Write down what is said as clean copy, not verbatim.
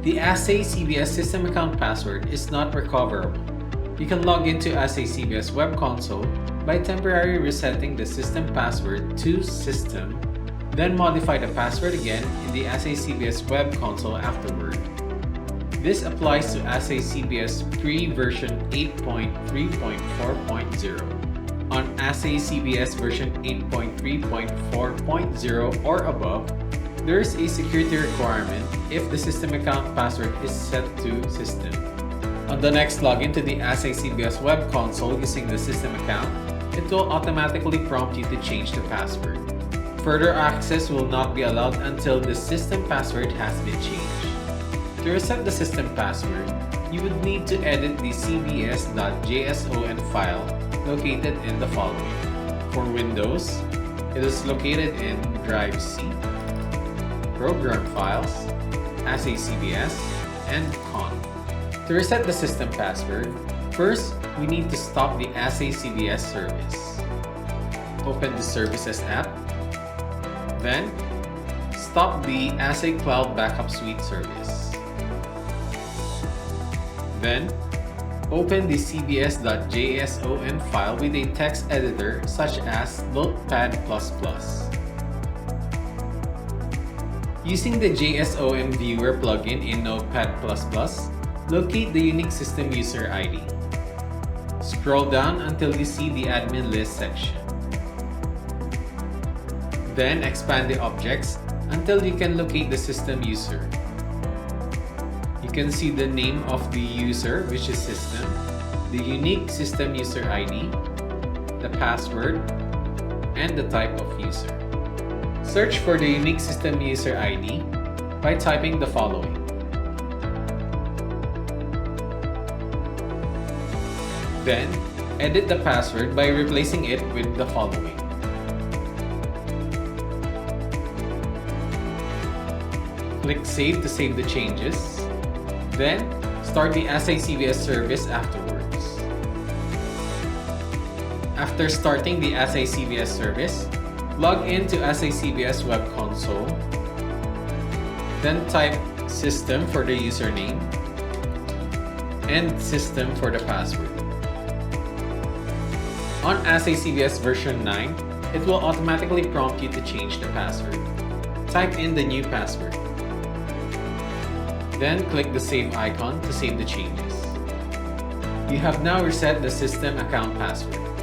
The Assay CBS system account password is not recoverable. You can log into Assay CBS web console by temporarily resetting the system password to system, then modify the password again in the Assay CBS web console afterward. This applies to Assay CBS pre-version 8.3.4.0. On Assay CBS version 8.3.4.0 or above, there is a security requirement if the system account password is set to system. On the next login to the Assay CBS web console using the system account, it will automatically prompt you to change the password. Further access will not be allowed until the system password has been changed. To reset the system password, you would need to edit the cbs.json file located in the following. For Windows, it is located in Drive C, Program Files, Assay CBS, and Conf. To reset the system password, first, we need to stop the Assay CBS service. Open the Services app. Then, stop the Assay Cloud Backup Suite service. Then, open the cbs.json file with a text editor such as Notepad++. Using the JSON Viewer plugin in Notepad++, locate the unique system user ID. Scroll down until you see the admin list section. Then expand the objects until you can locate the system user. You can see the name of the user, which is system, the unique system user ID, the password, and the type of user. Search for the unique system user ID by typing the following. Then, edit the password by replacing it with the following. Click Save to save the changes. Then, start the Assay CBS service afterwards. After starting the Assay CBS service, log into Assay CBS web console. Then type system for the username and system for the password. On Assay CBS version 9, it will automatically prompt you to change the password. Type in the new password. Then click the save icon to save the changes. You have now reset the system account password.